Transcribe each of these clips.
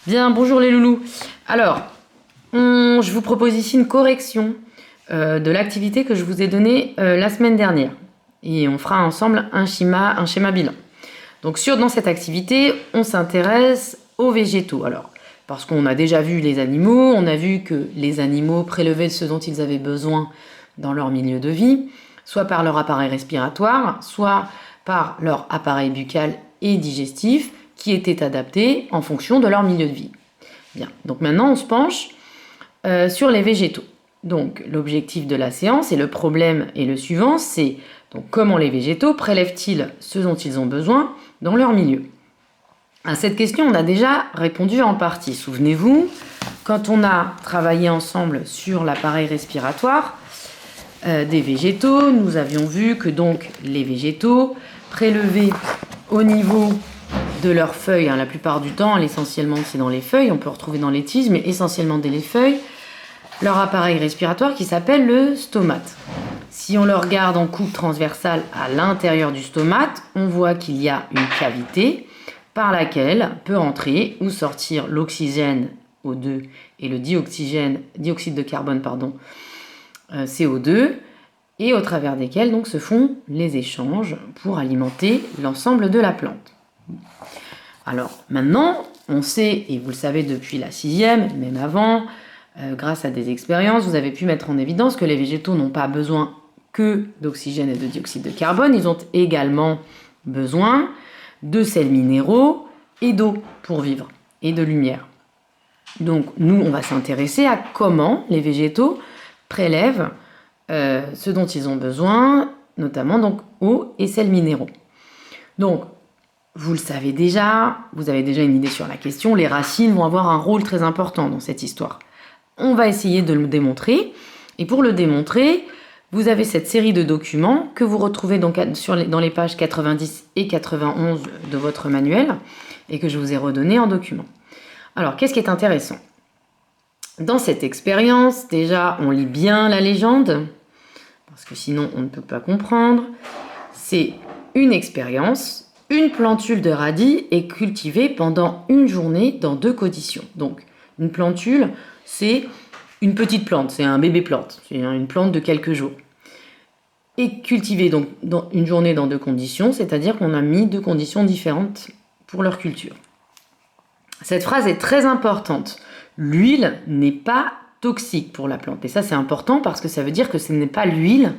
Bien, bonjour les loulous. Alors, je vous propose ici une correction de l'activité que je vous ai donnée la semaine dernière. Et on fera ensemble un schéma bilan. Donc, dans cette activité, on s'intéresse aux végétaux. Alors, parce qu'on a déjà vu les animaux, on a vu que les animaux prélevaient ce dont ils avaient besoin dans leur milieu de vie, soit par leur appareil respiratoire, soit par leur appareil buccal et digestif, qui étaient adaptés en fonction de leur milieu de vie. Bien, donc maintenant on se penche sur les végétaux. Donc l'objectif de la séance et le problème est le suivant, c'est donc comment les végétaux prélèvent-ils ce dont ils ont besoin dans leur milieu? À cette question, on a déjà répondu en partie. Souvenez-vous, quand on a travaillé ensemble sur l'appareil respiratoire des végétaux, nous avions vu que donc les végétaux prélevaient au niveau de leurs feuilles, la plupart du temps, essentiellement c'est dans les feuilles, on peut retrouver dans les tiges, mais essentiellement dès les feuilles, leur appareil respiratoire qui s'appelle le stomate. Si on le regarde en coupe transversale à l'intérieur du stomate, on voit qu'il y a une cavité par laquelle peut entrer ou sortir l'oxygène O2 et le dioxyde de carbone, CO2, et au travers desquels donc se font les échanges pour alimenter l'ensemble de la plante. Alors maintenant, on sait, et vous le savez depuis la 6e, même avant, grâce à des expériences, vous avez pu mettre en évidence que les végétaux n'ont pas besoin que d'oxygène et de dioxyde de carbone, ils ont également besoin de sels minéraux et d'eau pour vivre, et de lumière. Donc nous, on va s'intéresser à comment les végétaux prélèvent ce dont ils ont besoin, notamment donc eau et sels minéraux. Donc, vous le savez déjà, vous avez déjà une idée sur la question, les racines vont avoir un rôle très important dans cette histoire. On va essayer de le démontrer, et pour le démontrer, vous avez cette série de documents que vous retrouvez donc dans les pages 90 et 91 de votre manuel, et que je vous ai redonné en document. Alors, qu'est-ce qui est intéressant? Dans cette expérience, déjà, on lit bien la légende, parce que sinon on ne peut pas comprendre. C'est une expérience. Une plantule de radis est cultivée pendant une journée dans 2 conditions. Donc, une plantule, c'est une petite plante, c'est un bébé plante, c'est une plante de quelques jours. Et cultivée donc dans une journée dans 2 conditions, c'est-à-dire qu'on a mis 2 conditions différentes pour leur culture. Cette phrase est très importante. L'huile n'est pas toxique pour la plante. Et ça, c'est important parce que ça veut dire que ce n'est pas l'huile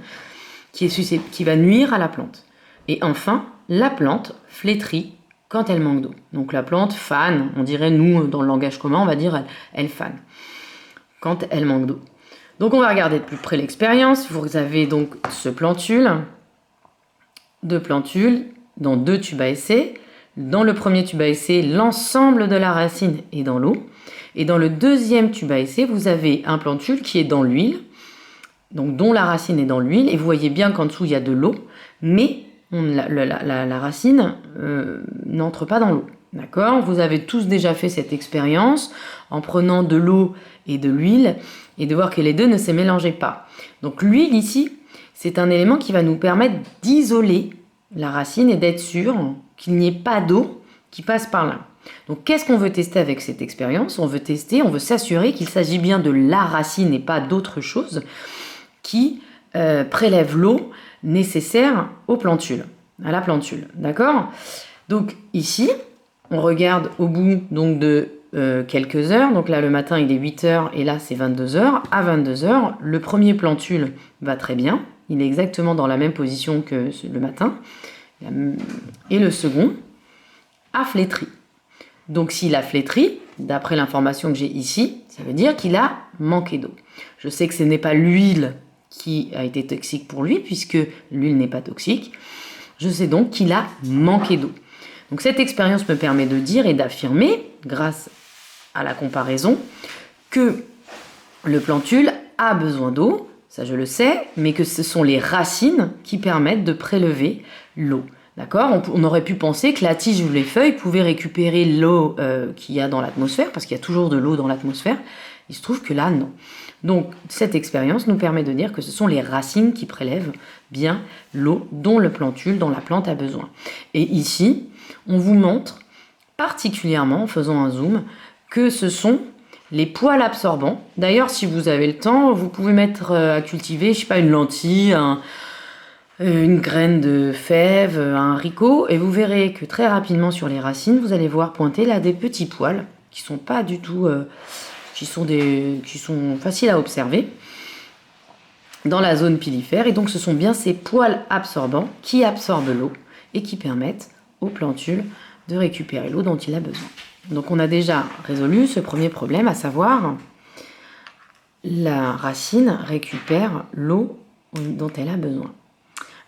qui va nuire à la plante. Et enfin, la plante flétrit quand elle manque d'eau. Donc la plante fane, on dirait nous dans le langage commun, on va dire elle fane quand elle manque d'eau. Donc on va regarder de plus près l'expérience. Vous avez donc ce plantule, 2 plantules dans 2 tubes à essai. Dans le premier tube à essai, l'ensemble de la racine est dans l'eau. Et dans le deuxième tube à essai, vous avez un plantule qui est dans l'huile, donc dont la racine est dans l'huile. Et vous voyez bien qu'en dessous, il y a de l'eau, mais la racine n'entre pas dans l'eau. D'accord? Vous avez tous déjà fait cette expérience en prenant de l'eau et de l'huile et de voir que les deux ne se mélangeaient pas. Donc l'huile ici, c'est un élément qui va nous permettre d'isoler la racine et d'être sûr qu'il n'y ait pas d'eau qui passe par là. Donc qu'est-ce qu'on veut tester avec cette expérience? On veut s'assurer qu'il s'agit bien de la racine et pas d'autre chose qui prélève l'eau nécessaire aux plantules, à la plantule, d'accord? Donc ici, on regarde au bout donc de quelques heures, donc là le matin il est 8h et là c'est 22h. À 22h, le premier plantule va très bien, il est exactement dans la même position que le matin, et le second a flétri. Donc s'il a flétri, d'après l'information que j'ai ici, ça veut dire qu'il a manqué d'eau. Je sais que ce n'est pas l'huile qui a été toxique pour lui, puisque l'huile n'est pas toxique. Je sais donc qu'il a manqué d'eau. Donc cette expérience me permet de dire et d'affirmer, grâce à la comparaison, que le plantule a besoin d'eau, ça je le sais, mais que ce sont les racines qui permettent de prélever l'eau. D'accord? On aurait pu penser que la tige ou les feuilles pouvaient récupérer l'eau qu'il y a dans l'atmosphère, parce qu'il y a toujours de l'eau dans l'atmosphère. Il se trouve que là, non. Donc, cette expérience nous permet de dire que ce sont les racines qui prélèvent bien l'eau dont la plante a besoin. Et ici, on vous montre particulièrement, en faisant un zoom, que ce sont les poils absorbants. D'ailleurs, si vous avez le temps, vous pouvez mettre à cultiver, je sais pas, une lentille, une graine de fève, un haricot, et vous verrez que très rapidement sur les racines, vous allez voir pointer là des petits poils qui sont pas du tout, qui sont faciles à observer dans la zone pilifère. Et donc, ce sont bien ces poils absorbants qui absorbent l'eau et qui permettent aux plantules de récupérer l'eau dont il a besoin. Donc on a déjà résolu ce premier problème, à savoir la racine récupère l'eau dont elle a besoin.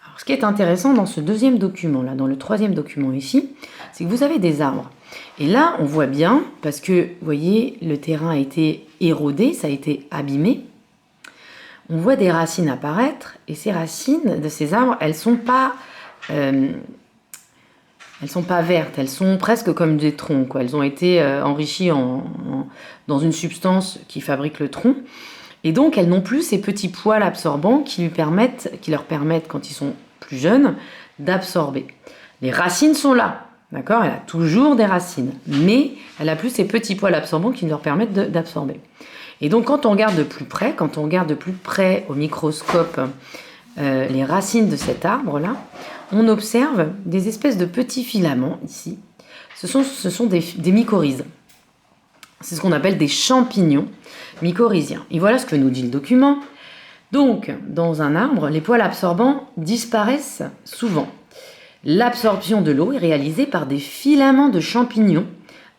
Alors, ce qui est intéressant dans ce deuxième document, là, dans le troisième document ici, c'est que vous avez des arbres. Et là, on voit bien, parce que, vous voyez, le terrain a été érodé, ça a été abîmé. On voit des racines apparaître, et ces racines de ces arbres, elles sont pas vertes, elles sont presque comme des troncs, quoi. Elles ont été enrichies dans une substance qui fabrique le tronc. Et donc, elles n'ont plus ces petits poils absorbants qui leur permettent, quand ils sont plus jeunes, d'absorber. Les racines sont là, d'accord ? Elle a toujours des racines, mais elle a plus ces petits poils absorbants qui leur permettent d'absorber. Et donc, quand on regarde de plus près au microscope les racines de cet arbre-là, on observe des espèces de petits filaments ici. Ce sont des mycorhizes. C'est ce qu'on appelle des champignons mycorhiziens. Et voilà ce que nous dit le document. Donc, dans un arbre, les poils absorbants disparaissent souvent. L'absorption de l'eau est réalisée par des filaments de champignons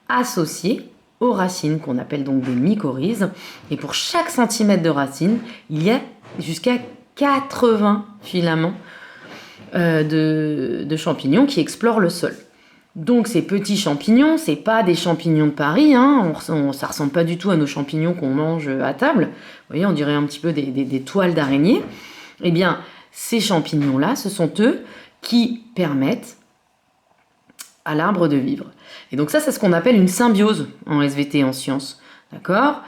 associés aux racines, qu'on appelle donc des mycorhizes. Et pour chaque centimètre de racine, il y a jusqu'à 80 filaments de champignons qui explorent le sol. Donc ces petits champignons, c'est pas des champignons de Paris, hein, ça ressemble pas du tout à nos champignons qu'on mange à table. Vous voyez, on dirait un petit peu des toiles d'araignée. Eh bien, ces champignons-là, ce sont eux qui permettent à l'arbre de vivre. Et donc ça, c'est ce qu'on appelle une symbiose en SVT, en sciences. D'accord ?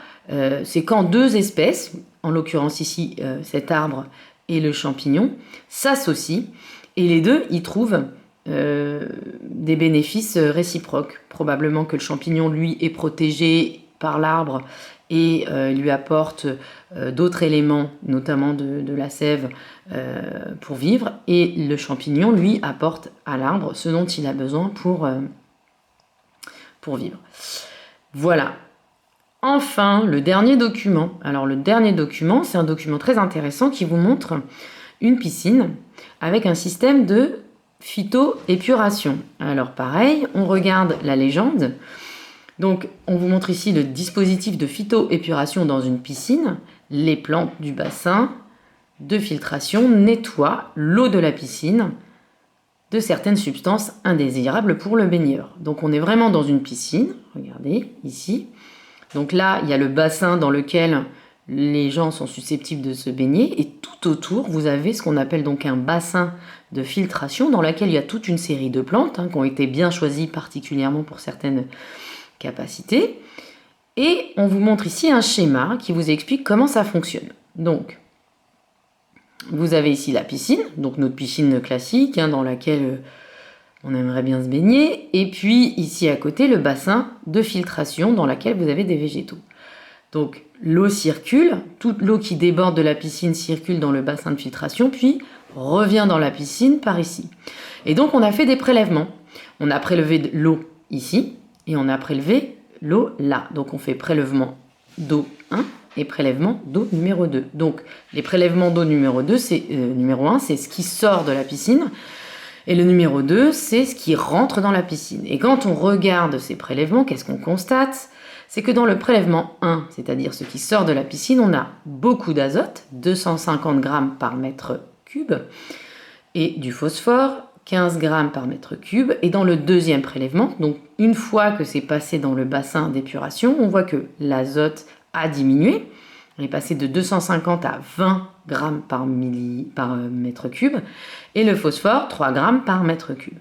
C'est quand deux espèces, en l'occurrence ici cet arbre et le champignon, s'associent et les deux y trouvent des bénéfices réciproques. Probablement que le champignon, lui, est protégé par l'arbre et lui apporte d'autres éléments, notamment de la sève, pour vivre. Et le champignon, lui, apporte à l'arbre ce dont il a besoin pour vivre. Voilà. Enfin, le dernier document. Alors, le dernier document, c'est un document très intéressant qui vous montre une piscine avec un système de phytoépuration. Alors pareil, on regarde la légende. Donc on vous montre ici le dispositif de phytoépuration dans une piscine. Les plantes du bassin de filtration nettoient l'eau de la piscine de certaines substances indésirables pour le baigneur. Donc on est vraiment dans une piscine, regardez ici. Donc là, il y a le bassin dans lequel les gens sont susceptibles de se baigner et tout autour, vous avez ce qu'on appelle donc un bassin de filtration dans lequel il y a toute une série de plantes qui ont été bien choisies particulièrement pour certaines capacités. Et on vous montre ici un schéma qui vous explique comment ça fonctionne. Donc, vous avez ici la piscine, donc notre piscine classique dans laquelle on aimerait bien se baigner. Et puis ici à côté, le bassin de filtration dans lequel vous avez des végétaux. Donc l'eau circule, toute l'eau qui déborde de la piscine circule dans le bassin de filtration, puis revient dans la piscine par ici. Et donc on a fait des prélèvements. On a prélevé de l'eau ici, et on a prélevé l'eau là. Donc on fait prélèvement d'eau 1 et prélèvement d'eau numéro 2. Donc les prélèvements d'eau numéro 2, numéro 1, c'est ce qui sort de la piscine, et le numéro 2, c'est ce qui rentre dans la piscine. Et quand on regarde ces prélèvements, qu'est-ce qu'on constate ? C'est que dans le prélèvement 1, c'est-à-dire ce qui sort de la piscine, on a beaucoup d'azote, 250 grammes par mètre cube, et du phosphore, 15 grammes par mètre cube. Et dans le deuxième prélèvement, donc une fois que c'est passé dans le bassin d'épuration, on voit que l'azote a diminué. On est passé de 250 à 20 grammes par mètre cube, et le phosphore, 3 grammes par mètre cube.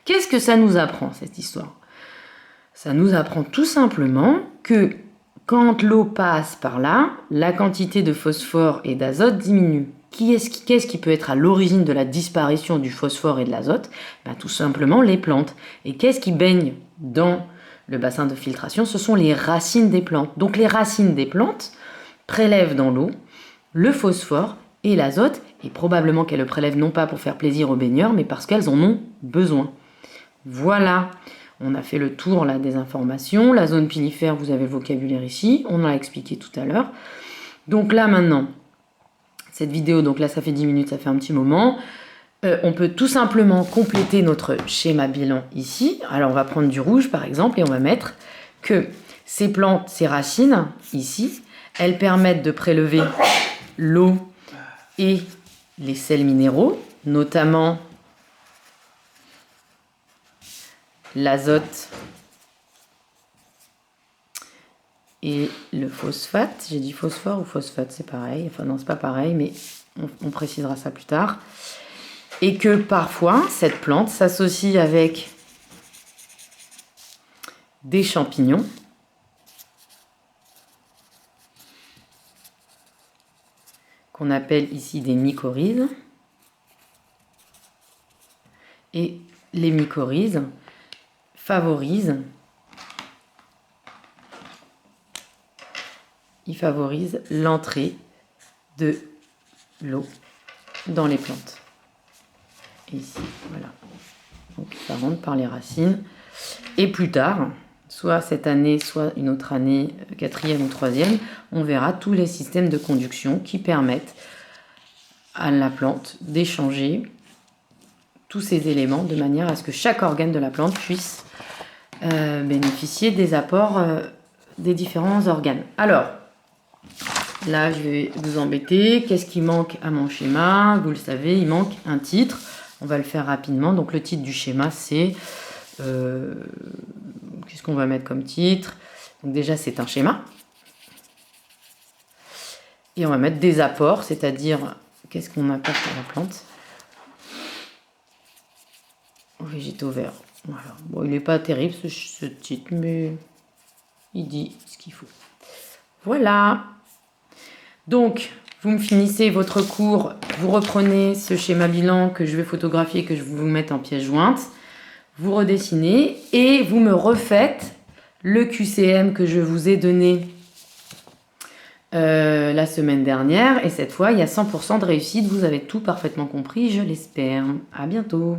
Qu'est-ce que ça nous apprend, cette histoire ? Ça nous apprend tout simplement que quand l'eau passe par là, la quantité de phosphore et d'azote diminue. Qu'est-ce qui peut être à l'origine de la disparition du phosphore et de l'azote ? Tout simplement les plantes. Et qu'est-ce qui baigne dans Le bassin de filtration, ce sont les racines des plantes. Donc les racines des plantes prélèvent dans l'eau le phosphore et l'azote, et probablement qu'elles le prélèvent non pas pour faire plaisir aux baigneurs, mais parce qu'elles en ont besoin. Voilà, on a fait le tour là des informations. La zone pilifère, vous avez le vocabulaire ici, on en a expliqué tout à l'heure. Donc là maintenant, cette vidéo, donc là ça fait 10 minutes, ça fait un petit moment. On peut tout simplement compléter notre schéma bilan ici. Alors on va prendre du rouge par exemple et on va mettre que ces plantes, ces racines ici, elles permettent de prélever l'eau et les sels minéraux, notamment l'azote et le phosphate. J'ai dit phosphore ou phosphate, c'est pareil. Enfin non, c'est pas pareil, mais on précisera ça plus tard. Et que parfois, cette plante s'associe avec des champignons qu'on appelle ici des mycorhizes. Et les mycorhizes favorisent l'entrée de l'eau dans les plantes. Ici, voilà. Donc ça rentre par les racines. Et plus tard, soit cette année, soit une autre année, 4e ou 3e, on verra tous les systèmes de conduction qui permettent à la plante d'échanger tous ces éléments de manière à ce que chaque organe de la plante puisse bénéficier des apports des différents organes. Alors, là, je vais vous embêter. Qu'est-ce qui manque à mon schéma? Vous le savez, il manque un titre. On va le faire rapidement. Donc, le titre du schéma, c'est... qu'est-ce qu'on va mettre comme titre? Donc, déjà, c'est un schéma. Et on va mettre des apports, c'est-à-dire, qu'est-ce qu'on apporte à la plante? Végétaux verts. Voilà. Bon, il n'est pas terrible, ce titre, mais il dit ce qu'il faut. Voilà. Donc, vous me finissez votre cours, vous reprenez ce schéma bilan que je vais photographier, que je vais vous mettre en pièce jointe, vous redessinez et vous me refaites le QCM que je vous ai donné la semaine dernière. Et cette fois, il y a 100% de réussite. Vous avez tout parfaitement compris, je l'espère. À bientôt.